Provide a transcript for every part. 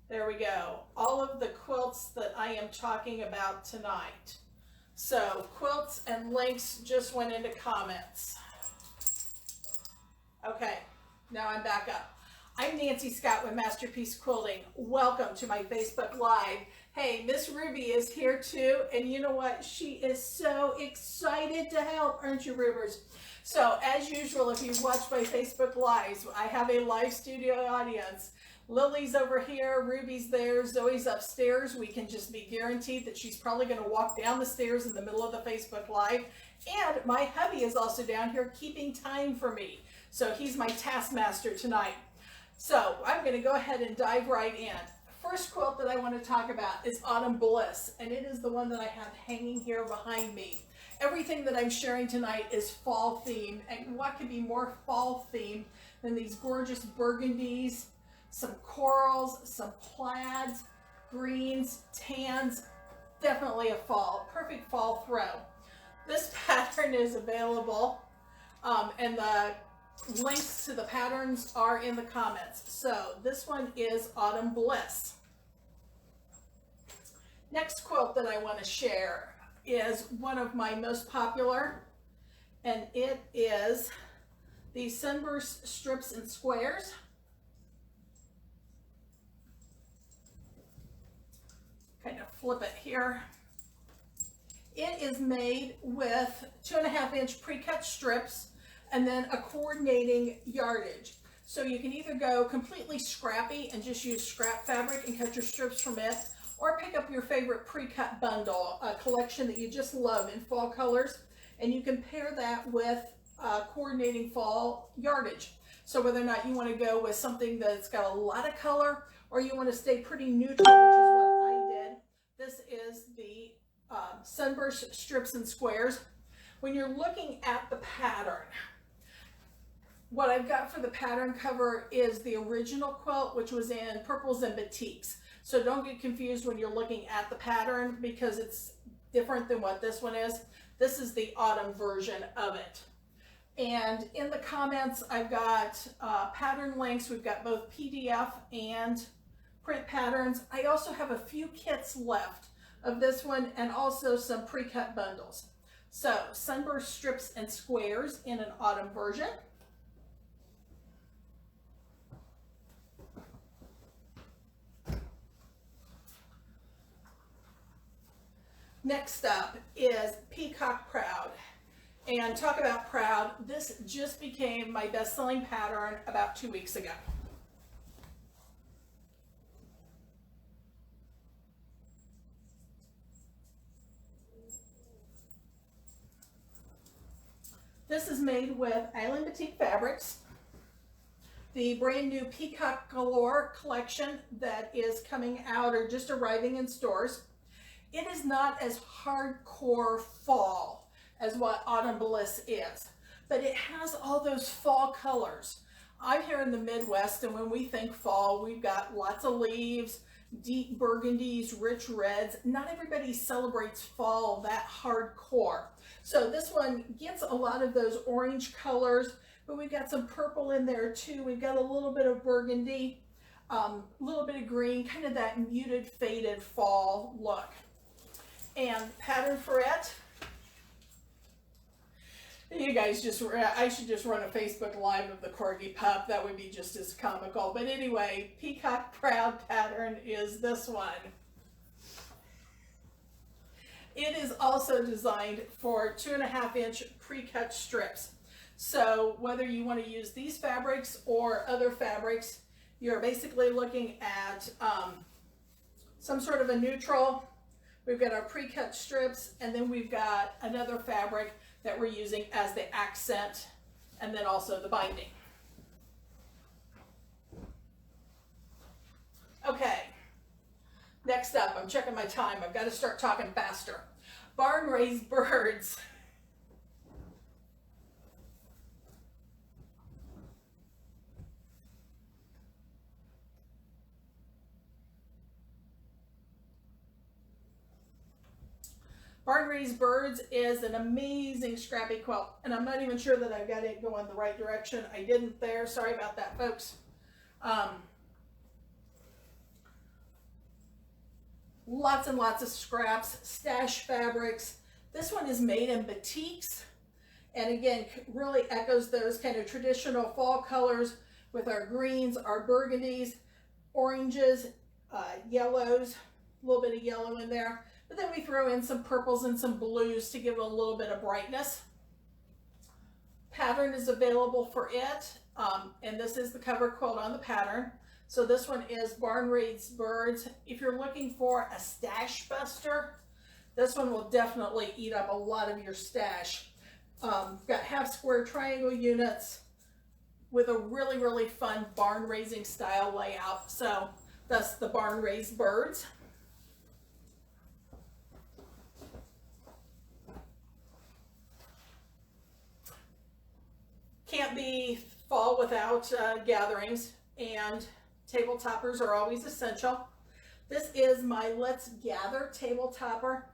There we go. All of the quilts that I am talking about tonight. So quilts and links just went into comments. Okay, now I'm back up. I'm Nancy Scott with Masterpiece Quilting. Welcome to my Facebook Live. Hey, Miss Ruby is here too, and you know what? She is so excited to help, aren't you, Rubers? So, as usual, if you watch my Facebook Lives, I have a live studio audience. Lily's over here, Ruby's there, Zoe's upstairs. We can just be guaranteed that she's probably going to walk down the stairs in the middle of the Facebook Live. And my hubby is also down here keeping time for me. So he's my taskmaster tonight. So I'm going to go ahead and dive right in. First quilt that I want to talk about is Autumn Bliss, and it is the one that I have hanging here behind me. Everything that I'm sharing tonight is fall themed, and what could be more fall themed than these gorgeous burgundies, some corals, some plaids, greens, tans, definitely a fall, perfect fall throw. This pattern is available, and the links to the patterns are in the comments. So this one is Autumn Bliss. Next quilt that I want to share is one of my most popular, and it is the Sunburst Strips and Squares. Kind of flip it here. It is made with 2.5-inch pre-cut strips and then a coordinating yardage. So you can either go completely scrappy and just use scrap fabric and cut your strips from it, or pick up your favorite pre-cut bundle, a collection that you just love in fall colors, and you can pair that with coordinating fall yardage. So whether or not you want to go with something that's got a lot of color, or you want to stay pretty neutral, which is what I did, this is the Sunburst Strips and Squares. When you're looking at the pattern, what I've got for the pattern cover is the original quilt, which was in Purples and Batiks. So don't get confused when you're looking at the pattern, because it's different than what this one is. This is the autumn version of it. And in the comments, I've got pattern links. We've got both PDF and print patterns. I also have a few kits left of this one, and also some pre-cut bundles. So Sunburst Strips and Squares in an autumn version. Next up is Peacock Proud. And talk about proud, this just became my best-selling pattern about 2 weeks ago. This is made with Island Batik Fabrics, the brand new Peacock Galore collection that is coming out or just arriving in stores. It is not as hardcore fall as what Autumn Bliss is, but it has all those fall colors. I'm here in the Midwest, and when we think fall, we've got lots of leaves, deep burgundies, rich reds. Not everybody celebrates fall that hardcore. So this one gets a lot of those orange colors, but we've got some purple in there too. We've got a little bit of burgundy, a little bit of green, kind of that muted, faded fall look. And pattern for it, you guys just, I should just run a Facebook Live of the Corgi Pup. That would be just as comical. But anyway, Peacock Proud pattern is this one. It is also designed for 2.5-inch pre-cut strips. So whether you want to use these fabrics or other fabrics, you're basically looking at some sort of a neutral. We've got our pre-cut strips, and then we've got another fabric that we're using as the accent, and then also the binding. Okay, next up, I'm checking my time. I've got to start talking faster. Barn Raised Birds. Barn Raised Birds is an amazing scrappy quilt, and I'm not even sure that I've got it going the right direction. I didn't there. Sorry about that, folks. Lots and lots of scraps, stash fabrics. This one is made in batiks, and again, really echoes those kind of traditional fall colors with our greens, our burgundies, oranges, yellows, a little bit of yellow in there. But then we throw in some purples and some blues to give it a little bit of brightness. Pattern is available for it, and this is the cover quilt on the pattern. So this one is Barn Raised Birds. If you're looking for a stash buster, this one will definitely eat up a lot of your stash. Got half square triangle units with a really, really fun barn raising style layout. So that's the Barn Raised Birds. Can't be fall without gatherings, and table toppers are always essential. This is my Let's Gather table topper.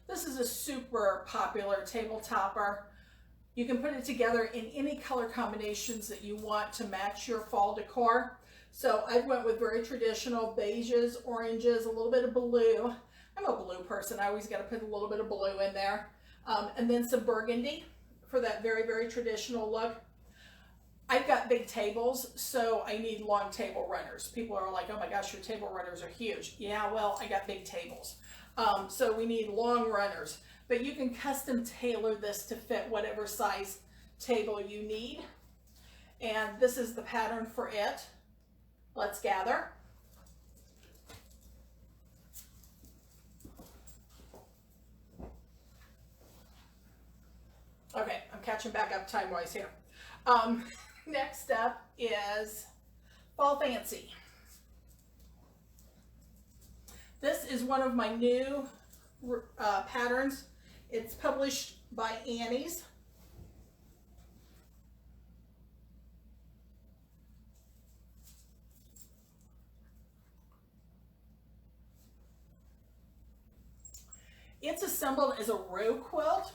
This is a super popular table topper. You can put it together in any color combinations that you want to match your fall decor. So I went with very traditional beiges, oranges, a little bit of blue. I'm a blue person. I always got to put a little bit of blue in there. And then some burgundy for that very, very traditional look. I've got big tables, so I need long table runners. People are like, oh my gosh, your table runners are huge. Yeah, well, I got big tables. So we need long runners, but you can custom tailor this to fit whatever size table you need. And this is the pattern for it. Let's Gather. Okay, I'm catching back up time-wise here. Next up is Fall Fancy. This is one of my new patterns. It's published by Annie's. It's assembled as a row quilt.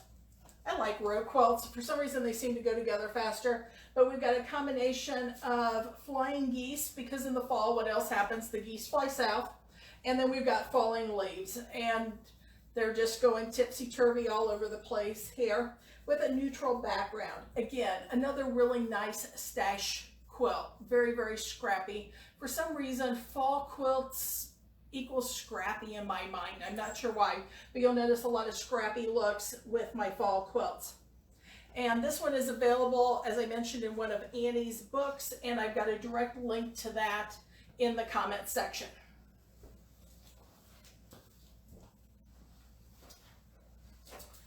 I like row quilts. For some reason, they seem to go together faster. But we've got a combination of flying geese, because in the fall, what else happens? The geese fly south. And then we've got falling leaves. And they're just going tipsy-turvy all over the place here with a neutral background. Again, another really nice stash quilt. Very, very scrappy. For some reason, fall quilts equals scrappy in my mind. I'm not sure why, but you'll notice a lot of scrappy looks with my fall quilts. And this one is available, as I mentioned, in one of Annie's books, and I've got a direct link to that in the comment section.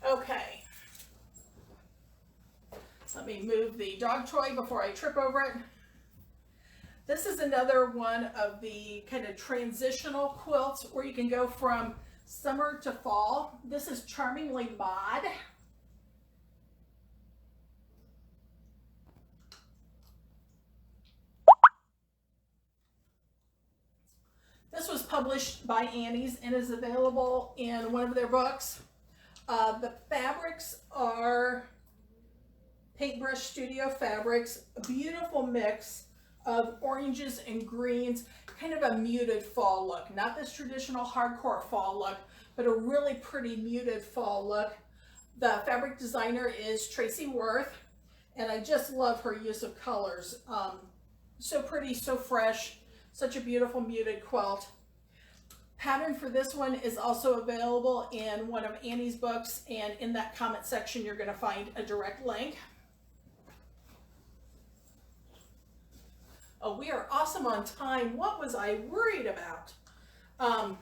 Okay, so let me move the dog toy before I trip over it. This is another one of the kind of transitional quilts where you can go from summer to fall. This is Charmingly Mod. This was published by Annie's and is available in one of their books. The fabrics are Paintbrush Studio fabrics, a beautiful mix of oranges and greens, kind of a muted fall look. Not this traditional hardcore fall look, but a really pretty muted fall look. The fabric designer is Tracy Worth, and I just love her use of colors. So pretty, so fresh, such a beautiful muted quilt. Pattern for this one is also available in one of Annie's books, and in that comment section you're going to find a direct link. Oh, we are awesome on time. What was I worried about? I'll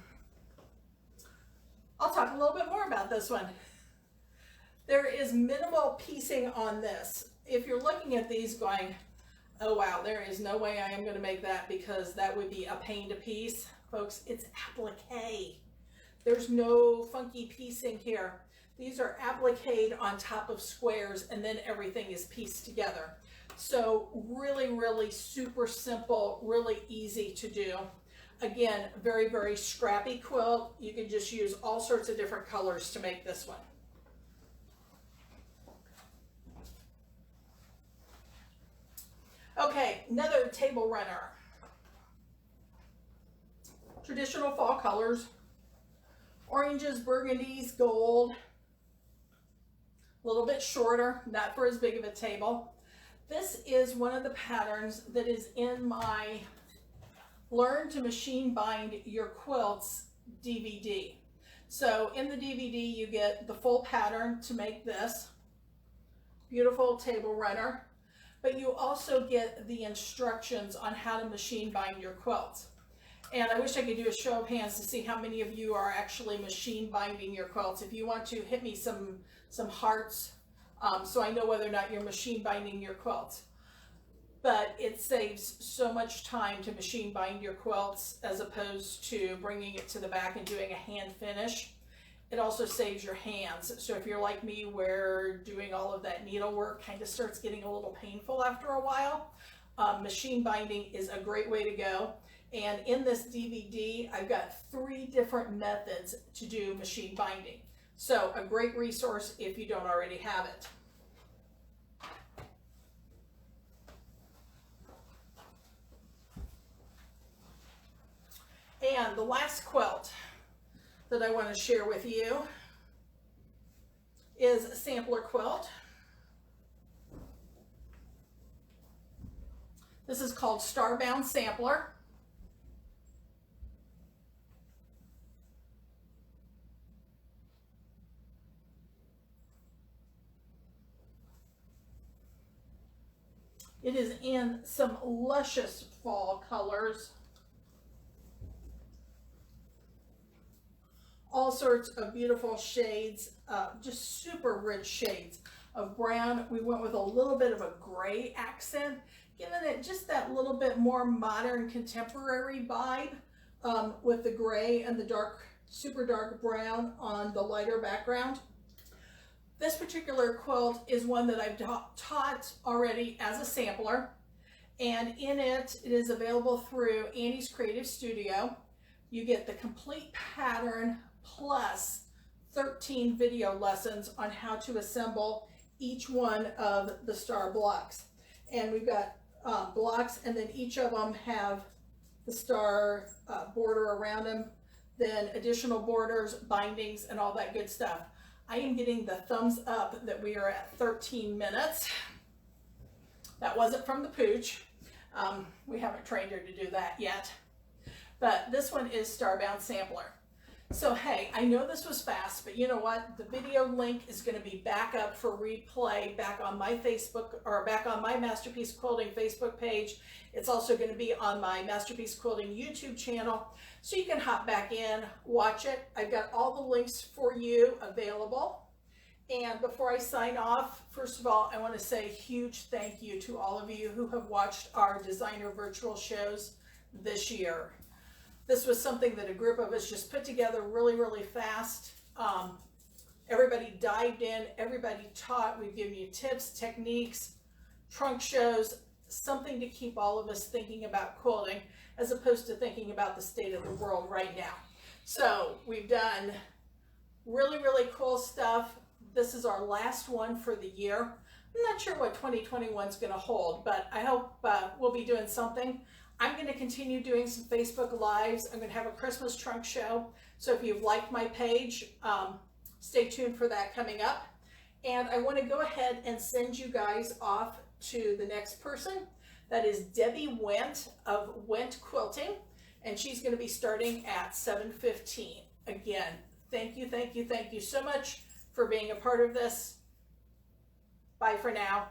talk a little bit more about this one. There is minimal piecing on this. If you're looking at these going, oh wow, there is no way I am going to make that because that would be a pain to piece. Folks, it's applique. There's no funky piecing here. These are appliqued on top of squares, and then everything is pieced together. So really, really super simple, really easy to do. Again, very, very scrappy quilt. You can just use all sorts of different colors to make this one. Okay, another table runner. Traditional fall colors. Oranges, burgundies, gold, a little bit shorter, not for as big of a table. This is one of the patterns that is in my Learn to Machine Bind Your Quilts DVD. So in the DVD you get the full pattern to make this beautiful table runner, but you also get the instructions on how to machine bind your quilts. And I wish I could do a show of hands to see how many of you are actually machine binding your quilts. If you want to, hit me some hearts so I know whether or not you're machine binding your quilts. But it saves so much time to machine bind your quilts as opposed to bringing it to the back and doing a hand finish. It also saves your hands. So if you're like me where doing all of that needlework kind of starts getting a little painful after a while, machine binding is a great way to go. And in this DVD, I've got 3 different methods to do machine binding. So a great resource if you don't already have it. And the last quilt that I want to share with you is a sampler quilt. This is called Starbound Sampler. It is in some luscious fall colors. All sorts of beautiful shades, just super rich shades of brown. We went with a little bit of a gray accent, giving it just that little bit more modern contemporary vibe with the gray and the dark, super dark brown on the lighter background. This particular quilt is one that I've taught already as a sampler, and in it, it is available through Annie's Creative Studio. You get the complete pattern plus 13 video lessons on how to assemble each one of the star blocks. And we've got blocks, and then each of them have the star border around them, then additional borders, bindings, and all that good stuff. I am getting the thumbs up that we are at 13 minutes. That wasn't from the pooch. We haven't trained her to do that yet. But this one is Starbound Sampler. So hey, I know this was fast, but you know what? The video link is going to be back up for replay back on my Facebook, or back on my Masterpiece Quilting Facebook page. It's also going to be on my Masterpiece Quilting YouTube channel, so you can hop back in, watch it. I've got all the links for you available. And before I sign off, first of all, I want to say a huge thank you to all of you who have watched our designer virtual shows this year. This was something that a group of us just put together really, really fast. Everybody dived in, everybody taught. We've given you tips, techniques, trunk shows, something to keep all of us thinking about quilting as opposed to thinking about the state of the world right now. So we've done really, really cool stuff. This is our last one for the year. I'm not sure what 2021 is going to hold, but I hope we'll be doing something. I'm going to continue doing some Facebook Lives. I'm going to have a Christmas trunk show. So if you've liked my page, stay tuned for that coming up. And I want to go ahead and send you guys off to the next person. That is Debbie Wendt of Wendt Quilting. And she's going to be starting at 7:15. Again, thank you so much for being a part of this. Bye for now.